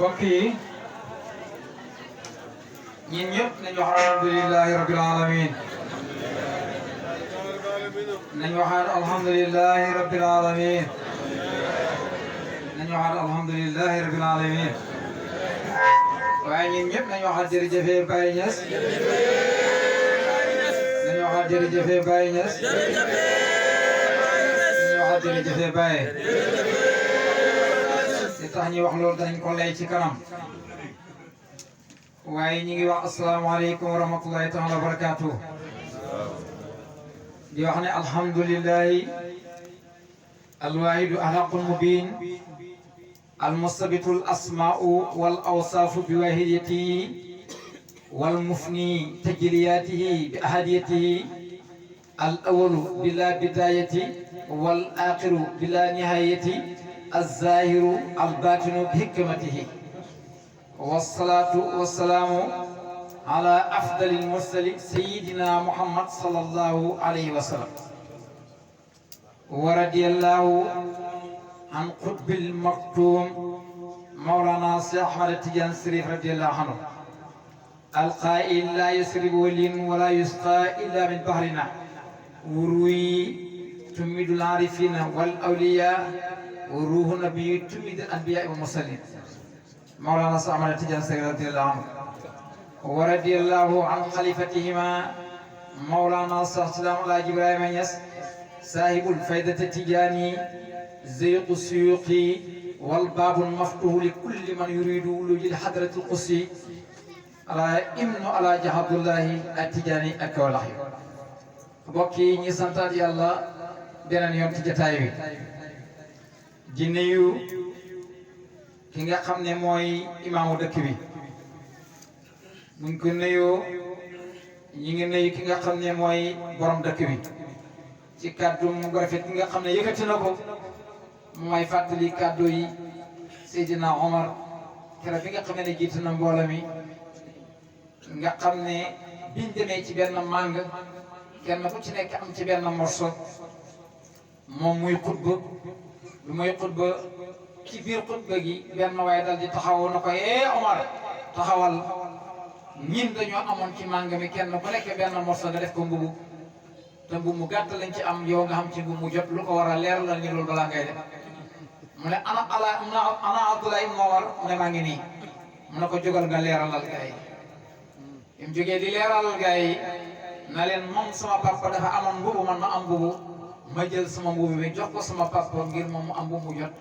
mbokk yi ñun ñëpp nañu wax alhamdulillahi rabbil alamin nañu waxaat alhamdulillahi rabbil alamin nañu waxaat alhamdulillahi rabbil alamin waaye ñun ñëpp nañu waxaat jërëjëf Baye Niass nañu waxaat jërëjëf Baye Niass nañu waxaat jërëjëf Baye li tax ñuy wax loolu dañ ko lay ci kanam waaye ñu ngi wax asalaamaaleykum wa rahmatullahi taala wa barakaatu di wax ne alhamdulillahi alwahidu alhaqul mubin almustabitul asmaa'u wal awsaafu bi wahidiyatihi wal mufni tajliyatihi bi ahadiyatihi al awalu bila bidayati wal axiru bila nihayati الظاهر الباطن بحكمته والصلاة والسلام على أفضل المرسلين سيدنا محمد صلى الله عليه وسلم ورضي الله عن قطب المكتوم مولانا سيدنا أحمد التجاني الشريف رضي الله عنه القائل لا يسرب ولي ولا يسقى إلا من بحرنا وروي تمد العارفين والأولياء وروح النبي تمد الأنبياء والمرسلين مولانا سعد التجاني رضي الله عنه ورضي الله عن خليفتهما مولانا سلام الله إبراهيم نياس صاحب الفائدة التجاني زيق السيوقي والباب المفتوح لكل من يريد ولوج الحضرة القدسي على ابن على جهاد الله التجاني أكوله بوكي ني سانتات يالله بنن يوم تجتاي di nuyu ki nga xam ne mooy imaamu dëkk bi buñ ko nuyoo ñi ngi nuyu ki nga xam ne mooy borom dëkk bi ci kàddu mu rafet ki nga xam ne yëkkati na ko mooy fàttali kàddu yi Seydina Omar keroog bi nga xam ne jiitu na mbooloo mi nga xam ne biñ demee ci benn màng kenn ku ci nekk am ci benn morso moom muy xutba bi muy xutba ci biir xutba gi benn waaye dal di taxaw na ko Omar taxawal ñin dañoo amoon ci màng mi kenn ku nekk benn morso nga def ko mbubu te mbubu mu gàtt lañ ci am yow nga xam ci mbubu mu jot lu ko war a leer la ni loolu balaa ngay def mu ne ana Abdoulaye ibn Omar mu ne maa ngi nii mu ne ko jógal nga leeralal gaa yi bi mu jógee di leeralal gaa yi na leen moom sama papa dafa amoon mbubu man ma am mbubu ma jël sama mbubu bi jox ko sama papa ngir moom mu am mbubu mu jot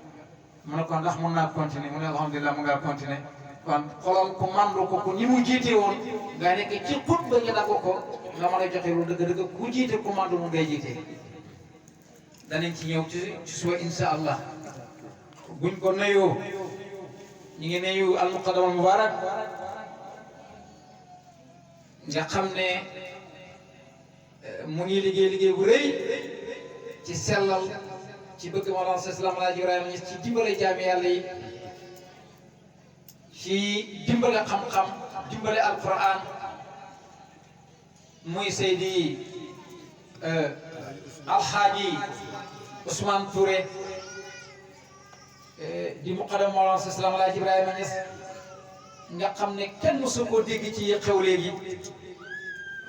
mu ne ko ndax mën naa continuer mu ne alhamdulilah mu ngaa continuer kon xoolal ku mandu ko ku ni mu jiite woon nga nekk ci xutba nga dagg ko nga mën a joxe lu dëgg-dëgg ku jiite ku mandu mu ngay jiite danañ ci ñëw ci suba insha allah buñ ko nuyoo ñu ngi nuyu al muqaddam al mubarak nga xam ne mu ngi liggéey bu rëy ci sellal ci bëgg Mawlana Salaam Alaaji Ibrahima ci dimbale jaami yàlla yi ci dimbale xam-xam dimbale alquran muy Seydi Alxaaji Ousmane Touré di muqaddam Mawlana Salaam Alaaji Ibrahima nga xam ne kenn mësu koo dégg ci xew léegi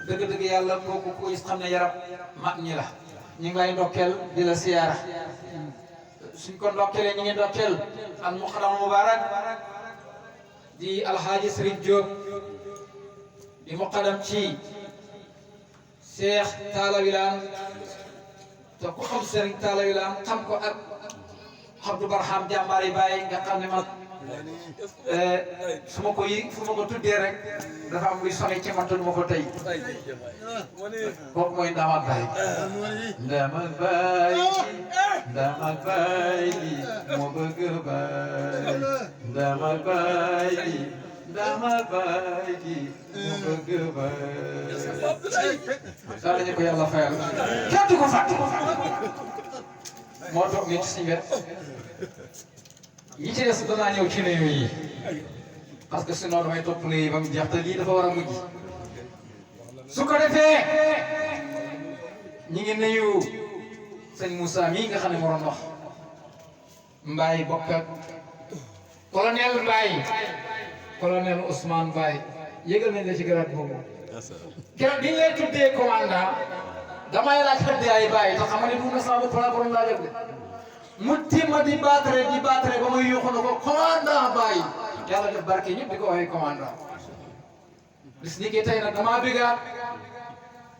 dëgg-dëgg yàlla kooku ko gis xam ne yaram mag ñi la ñu ngi lay ndokkeel di la siyaara suñ ko ndokkeelee ñu ngi ndokkeel al muqaddam mubarak di alxaaji Serigne Diop di muqaddam ci Cheikh Talla Wilane te ku xam Serigne Talla Wilane xam ko ak Abdou Barham jàmbaari Baye nga xam ne mag su ma ko tuddee rek dafa am luy sone ci man te du ma ko tey kooku mooy Ndamal Baye Ndamal Baye Ndamal Baye moo bëgg Baye Ndamal Baye Ndamal Baye moo bëgg Baye saa dañu ko yàlla fayal kenn du ko fàtte moo toog nii ci suñu wet ñi ci des danaa ñëw ci nuyu yi parce que sinon damay topp nuyu ba mu jeex te lii dafa war a mujj su ko defee ñi ngi nuyu sëñ Moussa mii nga xam ne moo doon wax mbaay bokk ak colonel Mbaye colonel Ousmane Mbaye yëgal nañ la ci grade boobu keroog bi ñu lay tuddee commandant damay laaj xëy na ay bàyyi te xam nga ne du na sama borom laa jóg de mu timma di battre ba muy yuuxu na ko commandant Baye yàlla def barke ñëpp di ko waxee commandant bis ni ki tey nag damaa bëggaat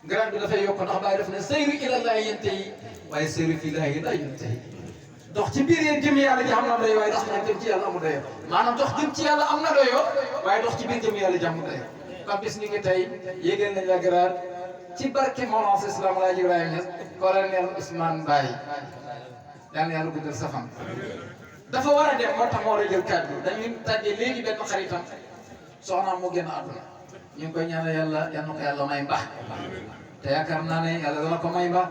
grade bi dafay yokk ndax Baye daf ne sayru ilallahi yantahi waaye sayru fillahi la yantahi dox ci biir yéen jëm yàlla ji am na doy waaye dox jëm ci yàlla amul doyo maanaam dox jëm ci yàlla am na doyo waaye dox ci biir jëm yàlla ji amul doyo kon bis ni ki tey yéegéen nañ la grade ci barke Mawlana Islam El Hadj Ibrahima Niass colonel Ousmane Mbaye yal na yàlla guddal sa fan dafa war a dem moo tax moo war a jël kàddu dañuy tàggee léegi benn xaritam soxnaam moo génn àdduna ñu ngi koy ñaanal yàlla yal na ko yàlla may mbaax te yaakaar naa ne yàlla dana ko may mbaax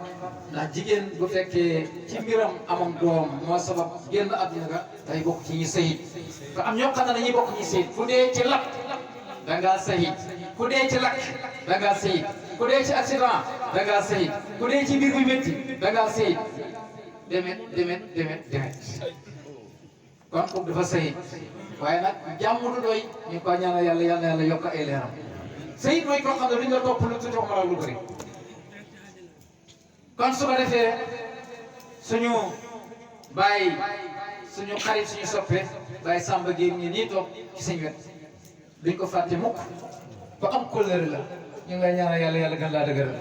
ndax jigéen bu fekkee ci mbiram amam doom moo sabab génn àdduna nga day bokk ci ñi sëyit te am ñoo xam ne dañuy bokk ñi sëyit ku dee ci lakk da ngaa sëyit ku dee ci lakk da ngaa sëyit ku dee ci accident da ngaa sëyit ku dee ci biir bu métti da ngaa sëyit demet kon kooku dafa sëyit waaye nag jàmm du doy ñu ngi ko ñaanal yàlla yal na yàlla yokk ay leeram sëyit mooy koo xam ne duñ la topp lu tuuti wax lu bëri kon su ko defee suñu bàyyi suñu xarit suñu soppe bàyyi Samba Gueye ñi nii toog ci seen wet duñ ko fàtte mukk ba am kóllëre la ñu ngi lay ñaanal yàlla yàlla gën laa dëgëral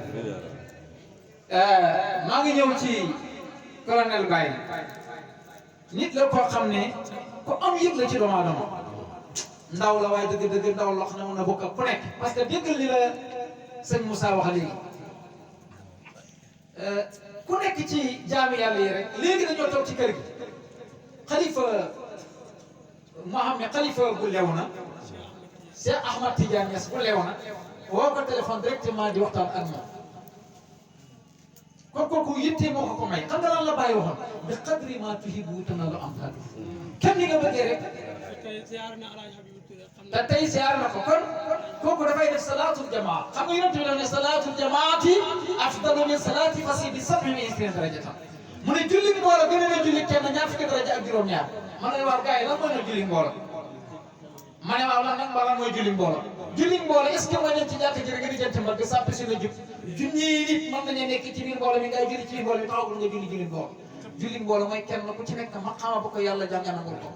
maa ngi ñëw ci colonel Baye nit la koo xam ne ku am yëg la ci doomu aadama ndaw la waaye dëgg ndaw loo xam ne mën na bokk ak ku nekk parce que déggal li la sëñ Moussa wax léegi ku nekk ci jaami yàlla yi rek léegi dañoo toog ci kër gi xalifa Mohamed xalifa bu lew na Cheikh Ahmad Tidiane Niass bu lew na woo ko téléphone directement di waxtaan ak moom kon kooku yitte moo ko may xam nga lan la bàyyi waxoon bi qadri ma tuhibbu tanalu amdaadu kenn ni nga bëggee rek te tey siyaar na ko kon kooku dafay def salaatul jamaa xam nga yonent bi daf ne salaatul jamaati afdalu min salaati fasi bi sab'i wa isriina darajatan mu ne julli mbooloo gën a julli kenn ñaar fukki daraja ak juróom-ñaar ma ne waaw gars yi lan mooy julli mbooloo ma ne waaw lan mooy julli mbooloo julli mbooloo est ce que mooy dem ci jàkk ji rek nga di jënt mbagg sàpp si la jub junni nit mën nañu nekk ci biir mbooloo mi ngay julli ci biir mbooloo mi taxawul nga julli mbooloo julli mbooloo mooy kenn ku ci nekk maqaama bu ko yàlla jàngal nangul ko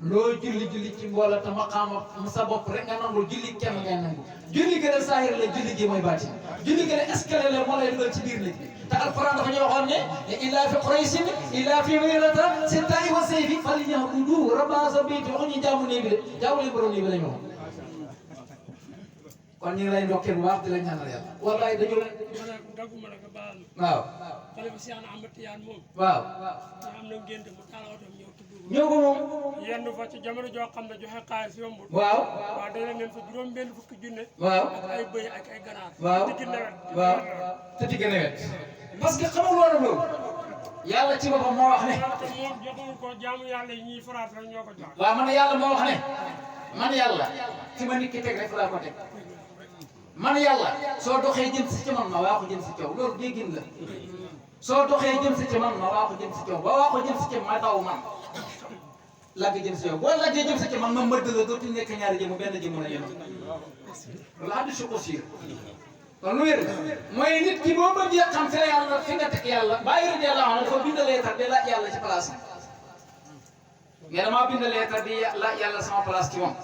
loo julli ci mbooloo te maqaama sa bopp rek nga nangul julli kenn ngay nangu julli gën a saahir la julli gi mooy baati julli gën a escalier la moo lay dugal ci biir nit bi te alquran dafa ñu waxoon ne illa fi quraysin illa fi mayrata sinta'i wa sayfi falyabudu rabba hadha bayti waxuñu jaamu néeg bi de jaamu leen borom néeg bi la ñu waxoon kon ñu ngi lay ndokkeel bu baax di la ñaanal yàlla wallaay dañu la waaw waaw ñëw ko moom yenn fa ci jamono joo xam ne joxe xaalis yombul waaw waaw dana ngeen fa juróom benn fukki junne waaw ak ay bëy ak ay ganaar waaw waaw te digg nawet parce que xamul woon loolu yàlla ci boppam moo wax ne te moom joxul ko jaamu yàlla yi ñuy faraat rek ñoo ko jox waaw man yàlla moo wax ne man yàlla fi ma nit ki teg rek laa ko teg man yàlla soo doxee jëm si ci man ma waa ko jëm si caw loolu déggin la soo doxee jëm si ci man ma waa ko jëm si caw ba waa ko jëm si ci ma daw man lagg jëm si yow boo laggee jëm si ci man ma mbëdd la dootul nekk ñaari jëmu benn jëmu la yéen loolu hadiis ko siir kon lu wér mooy nit ki boo bëggee xam fi la yàlla fi nga teg yàlla bàyyi rek yàlla wax na dafa bind leetar di laaj yàlla ci place mais damaa bind leetar di laaj yàlla sama place ci moom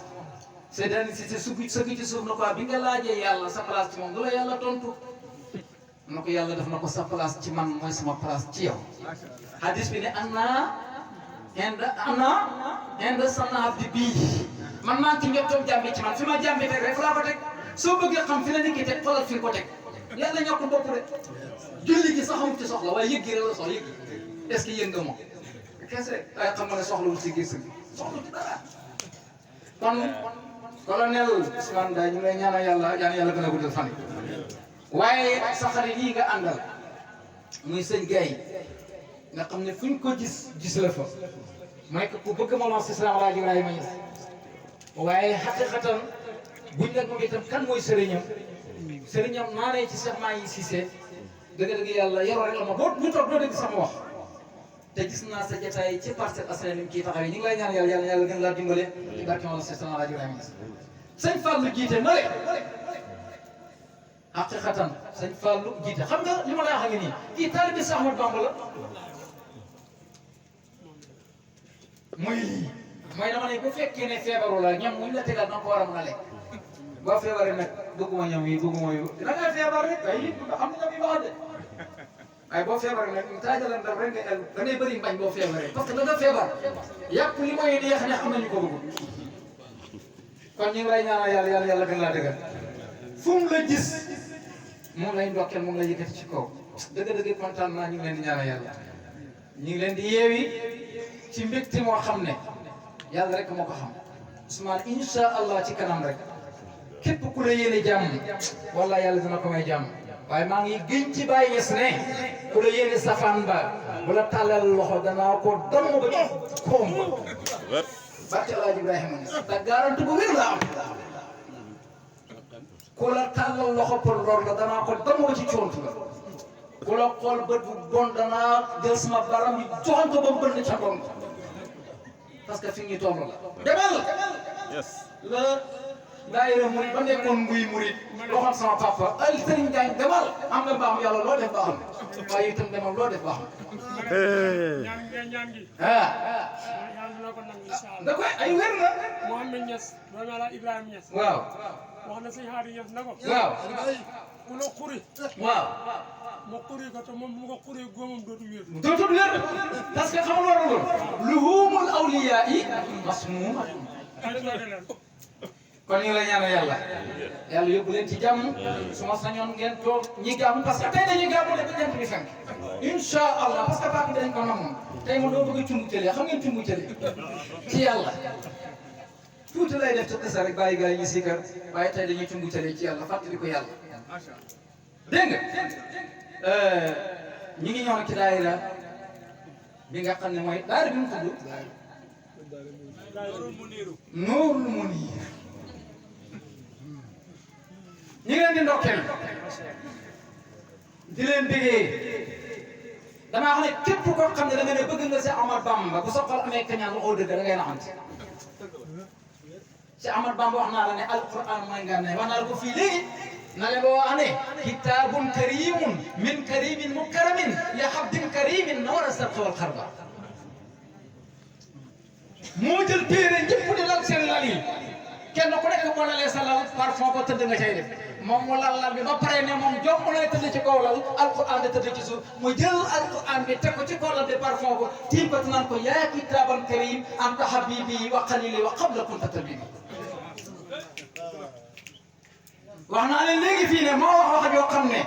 c'est-à-dire si sukk ci suuf na quoi bi nga laajee yàlla sa place ci moom du la yàlla tontu na ko yàlla def na ko sa place ci man mooy sama place ci yow hadis bi ne inde sana abdi bii man maa ngi ci njottoog jàmbi ci man fi ma jàmbi teg rek fu laa ko teg soo bëggee xam fi la nit ki teg xoolal fi ko teg yàlla ñàkkul bopp rek julli gi sax xamut ci soxla waaye yëg gi rek la soxla yëg gi est-ce que yëg nga moom kese waaye xam nga ne soxlawul ci gis gi soxla ci dara kon colonel Ousmane Mbaye ñu ngi lay ñaanal yàlla yàlla gën a guddal fan waaye sa xarit yi nga àndal muy sëñ Gaye nga xam ne fu ñu ko gis la fa mooy que ku bëgg Mawlana Islam El Hadj Ibrahima Niass waaye xaqiqatan buñ la ko itam kan mooy sëriñam naanee ci Cheikh maa yi Cissé dëgg-dëgg yàlla yoroo rek la ma boo ñu toog doo dégg sama wax te gis naa sa jotaay ci Parcelles Assainies kii taxawee ñu ngi lay ñaan yàlla yàlla gën laa dimbale ci barke Mawlana Cheikh Al Hadji Ibrahima Niass sëñ Fallou jiite na le haqiqatan sëñ Fallou jiite xam nga li ma lay wax ngi nii kii taalibe Cheikh Ahmadou Bamba la mooy dama ne bu fekkee ne feebaru la ñam muñ la tegal danga ko war a mën a lekk boo feebaree nag bëgguma ñam yi bëgguma yu da ngay feebar rek ay am na ñam yu baax de waaye boo feebaree nag taajala ndam rek nga da ngay bëri mbañ boo feebaree parce que da nga feebar yàpp li mooy neex neex am nañu ko bëgg kon ñu ngi lay ñaanal yàlla yàlla gën laa dëggal fu mu la gis moom lay ndokkeel moom lay yëkkati ci kaw dëgg-dëgg kontaan naa ñu ngi leen di ñaanal yàlla ñu ngi leen di yeewi ci mbégte moo xam ne yàlla rek moo ko xam Ousmane incha allah ci kanam rek képp ku la yéene jàmm wala yàlla dina ko may jàmm waaye maa ngi gën ci bàyyi yes ne ku la yéene safaan ba bu la tàllal loxo danaa ko damm ba ci koom ba barke El Hadji Ibrahima Niass te garanti bu wér la am ku la tàllal loxo pour lor la danaa ko damm ba ci coontu la ku la xool bët bu bon danaa jël sama baram yi joxoon ko ba mu bënn ca doon parce que fi ngi toll la demal la daayira murid ba nekkoon nguy murid waxoon sama papa al Serigne Diagne demal am nga baax yàlla loo def baax na waaye itam demal loo def baax na ñaan gi yàlla dina ko nangu incha allah da koy ay wér na Mouhamed Niass doomu Ala Ibrahima Niass waaw wax na sëñ Hadi Niass na ko waaw ku la xuri waaw ma xuri ko te moom bu ma ko xuree góomam dootu wér dootul wér parce que xam nga loolu luhumul awliyaa yi masmuuma kon ñu ngi lay ñaanal yàlla yóbbu leen ci jàmm su ma sañoon ngeen toog ñi gàmm parce que tey dañuy gàmm de ba jant bi fenk incha allah parce que baax bi dañ ko namoon tey ma doo bëgg a cumbu tële xam ngeen cumbu tële ci yàlla tuuti lay def te desa rek bàyyi gars yi ñu siikar waaye tey dañuy cumbu tële ci yàlla fàttali ko yàlla dégg nga ñi ngi ñëw ci daayira bi nga xam ne mooy daayira bi mu tudd Nuurul Muniir ñi ngi leen di ndokkeel di leen bégee damaa xam ne képp koo xam ne da nga ne bëgg nga si Ahmad Bamba bu sa xol amee kañaan waxoo dëgg da ngay naxante si Ahmad Bamba wax naa la ne alquran mooy nga ne wax naa la ko fii léegi na leen boo wax ne kitaabun karimun min karimin mukaramin li habdin karimin na war a sarxa wal xarba moo jël téere ñëpp di lal seen lal yi kenn ku nekk moo lalee sa lal parfum ko tëdd nga cay def moom mu lal bi ba pare ne moom jom lay tëdd ci kaw lal alquran di tëdd ci suuf mu jël alquran bi teg ko ci kaw lal bi parfum ko tiim ko naan ko yaa kitaaban karim anta habibi wa qalili wa qabla kunta tabibi wax naa leen léegi fii ne moo wax yoo xam ne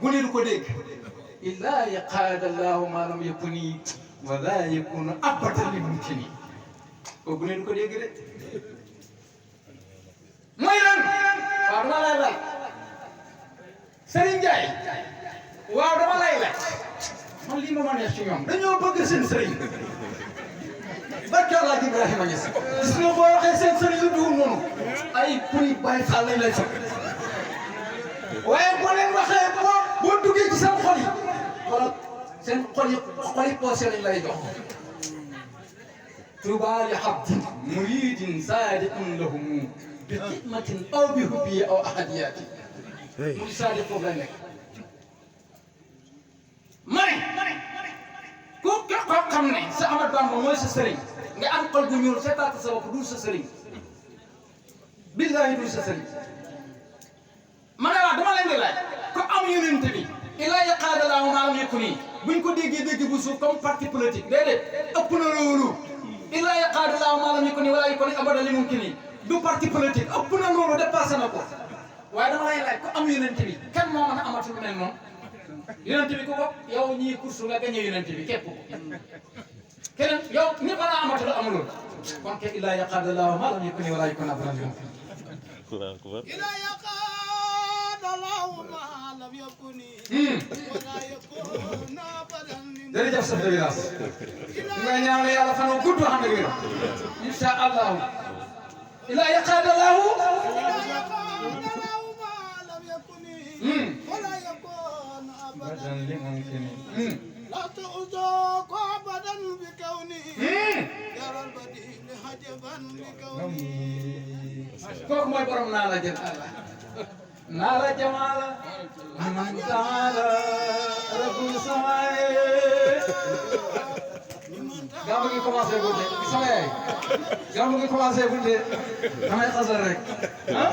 bu ne du ko dégg illaa yaqaada allahu ma lam yakuni wa laa yakunu abadan li mumkini ko bu ne du ko dégg de mooy lan waaw dama lay laaj Serigne Ndiaye waaw dama lay laaj man lii ma neex ci ñoom dañoo bëgg seen Serigne barke El Hadji Ibrahima Niass gis nga boo waxee seen Serigne lu dugg noonu ay puri Baye Fall lañ lay sopp waaye boo leen waxee boo duggee ci seen xol yi wala seen xol yi poosé lañ lay jox Tuubaa li abdin muridin saadiqin lahum bi xidmatin aw bi hubbi aw ahadiyaati muy saadiq foofu lay nekk ku koo xam ne sa Ahmad Bamba mooy sa sëriñ nga am xol gu ñuul seetaat sa bopp dul sa sëriñ billahi dul sa sëriñ ma ne waa dama leen di laaj ko am yonent bi ilaa yaqaada laahu maa lam yakuni buñ ko déggee dégg bu suuf comme parti politique déedéet ëpp na loolu ilaa yaqaada laahu maa lam yakuni wala yakuni abadan li mumkini du parti politique ëpp na loolu dépassé na ko waaye dama lay laaj ko am yonent bi kan moo mën a amatu lu mel noonu yonent bi ku ko yow ñii course nga gañe yonent bi képp ko keneen yow ñi mën a amatu la amulul kon ke ilaa yaqaada laahu maa lam yakuni wala yakuni abadan li mumkini إلى يقاد الله ما لم يكن ولا يكون أبدا jërëjëf chef de village nga ñaanal yàlla fan wu gudd xam nga wér incha allahu ila yaqaada lahu إلى يقاد الله ما لم يكن ولا يكون أبدا badan li mumkini لا وتؤذوك أبدا بكوني يرى البديل حجبا بكوني kooku mooy borom naa la jël Allah naa la jamaala man taala rabbul samaaye gàmmu gi commencé gul de sama yaay gàmmu gi commencé gul de damay xasal rek ah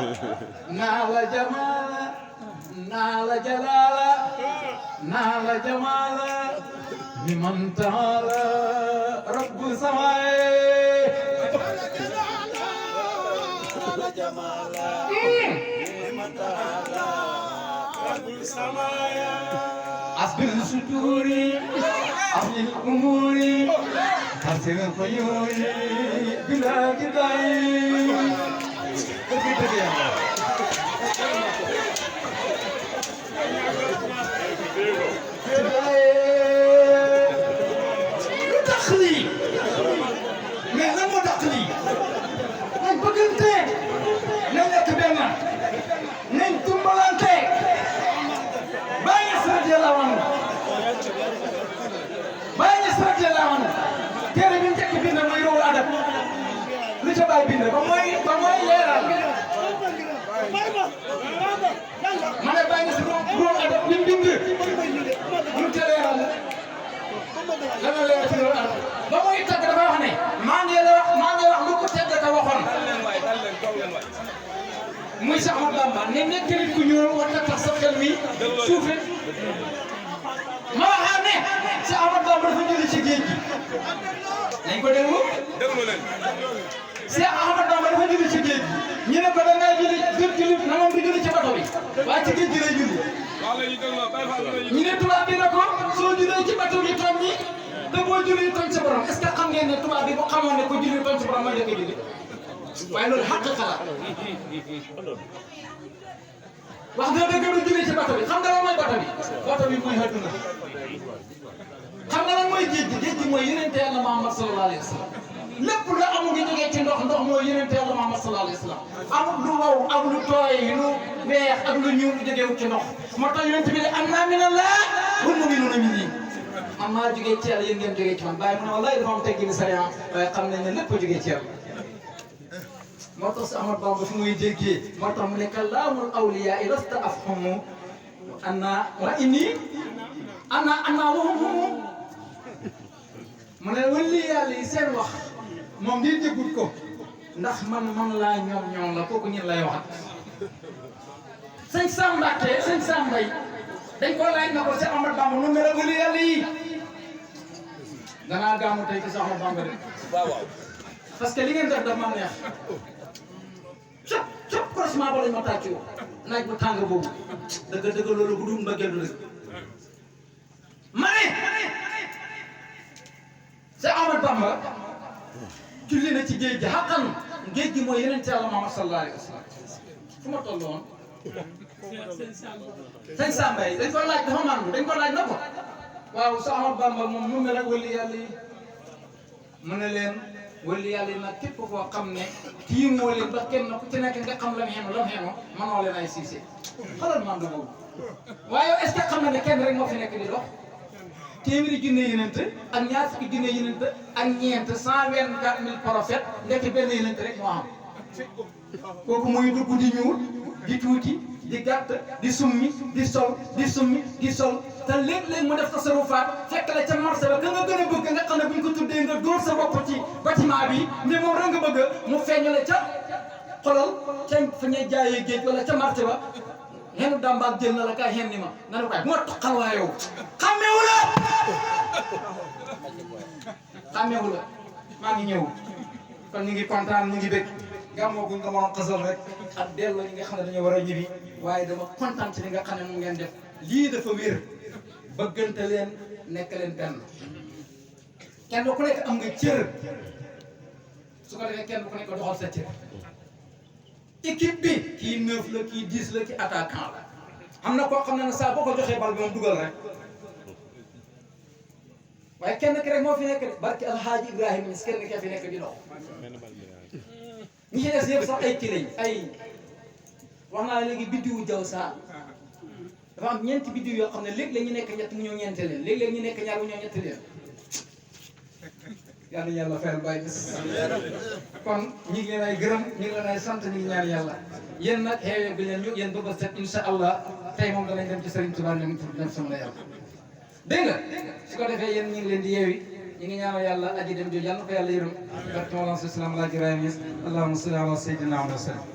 naa la jamaala naa la jalaala naa la jamaala man taala rabbul samaaye أصبر سطوري أصل الأمور أرسل الخيول بلا جداي دخلي من لم دخلي من بقنتي نن كبرنا نن تمبلانتي باي سرد يلاوان باي سرد يلاوان تيري بنت كبيرنا ما يرو الادب ليش باي بينا بماي ليرال mana باي سرد رو الادب بين بين من تيرال لا لا لا تيرال بماي تك دا wax ne ma ngi wax lu ko tedd ka waxon muy sax ma Bamba ne nekk nit ku ñëw war na tax sa xel mi suufe ma xam ne si Ahmad Bamba dafa julli ci géej gi nañ ko déglu leen si Ahmad Bamba dafa julli ci géej gi ñu ne ko da ngay julli na moom du julli ci bato bi waaye ci géej gi lay julli ñu ne tubaab bi na ko soo jullee ci bato bi tooñ ñi te boo julli tooñ sa borom est-ce que xam ngeen ne tubaab bi bu xamoon ne ko julli tooñ sa borom mooy dëkk julli waaye loolu xaqiqa la wax nga dëgg lu julli ci bato bi xam nga lan mooy bato bi mooy àdduna xam nga lan mooy géej gi mooy yonente Yàlla Muhammad sallallahu alayhi wa sallam lépp la amul ngi jógee ci ndox mooy yonente Yàlla Muhammad sallallahu alayhi wa sallam amul lu wow ak lu tooy lu weex ak lu ñuul jógeewul ci ndox moo tax yonente bi ne am naa minallah wal mu'minuuna minni man maa jógee ci Yàlla yéen ngeen jógee ci man bàyyi mu ne wallahi dafa am teggini sariya waaye xam nañ ne lépp a jógee ci Yàlla moo tax si Ahmad Bamba fu muy déggee moo tax mu ne kalaamul awliyaa lasta afhamu anna wa inni anna wahum mu ne wali yàlla yi seen wax moom di déggut ko ndax man laa ñoom la kooku ñun lay waxat sëñ Sam Mbàkke sëñ Sam Mbay dañ ko laaj na ko si Ahmad Bamba nu mel wali yàlla yi danaa gàmmu tey ci si Ahmad Bamba de waaw parce que li ngeen def daf ma neex cop croisement ba lañ ma tàccoo naaj bu tàng boobu dëgg loolu bu dul mbëggeel du dëgg ma ne c'est Ahmad Bamba julli na ci géej gi xaqan géej gi mooy yeneen ci Yàlla Muhammad sallallahu alayhi wa sallam fu ma toll woon sëñ Samba yi dañ ko laaj dafa mandu dañ ko laaj na ko waaw sa Ahmad Bamba moom mu mel ak wali yàlla yi mu ne leen wali yàlla yi nag képp koo xam ne kii moo leen ba kenn ku ci nekk nga xam lam xeeno manoo leen ay siise xalal mandu boobu waaye est-ce que xam na ne kenn rek moo fi nekk di dox téeméeri junne yenente ak ñaar fukki junne yenente ak ñeent 124 000 prophètes nekk benn yenente rek moo am kooku muy dugg di ñuul di tuuti di gàtt di summi di sol di summi di sol te léeg-léeg mu def tasarufaat fekk la ca marché ba ka nga gën a bëgg nga xam ne buñ ko tuddee nga dóor sa bopp ci bâtiment bi mais moom rek nga bëgg mu feeñu la ca xolal ca fa ñuy jaayee géej wala ca marché ba xenu dàmbaak jël na la kay xen ni ma nga ne ko bu ma toqal waa yow xàmmeewu la maa ngi ñëw kon ñu ngi kontaan ñu ngi bëgg gàmmoo gu nga mën a xasal rek ak delloo ñi nga xam ne dañoo war a ñibbi waaye dama kontaan ci li nga xam ne moom ngeen def lii dafa wér bëggante leen nekk leen benn kenn ku nekk am nga cër su ko defee kenn ku nekk doxal sa cër équipe bi kii 9 la kii 10 la kii attaquant la am na koo xam ne saa boo ko joxee bal bi moom dugal rek waaye kenn ki rek moo fi nekk de barki Alhaaji Ibrahima Niass kenn ki fi nekk di dox ñi ci des yëpp sax ay kii lañ ay wax naa léegi biddiwu jaw saa dafa am ñeenti biddiw yoo xam ne léeg-léeg ñu nekk ñett mu ñëw ñeente leen léeg-léeg ñu nekk ñaar mu ñëw ñetti leen yàlla yàlla fayal Baye Niass kon ñi ngi leen ay gërëm ñi ngi leen ay sant ñi ngi ñaan yàlla yéen nag xeewee bi leen ñu yéen ba set insha allah tey moom danañ dem ci Serigne Touba leen pour dem sama la yàlla dégg nga su ko defee yéen ñi ngi leen di yeewi ñi ngi ñaanal yàlla aji dem jooju yàlla na ko yàlla yërëm barke Mawlana sallallahu alayhi wa sallam Alaaji Ibrahima Niass allahumma salli ala sayyidina Muhammad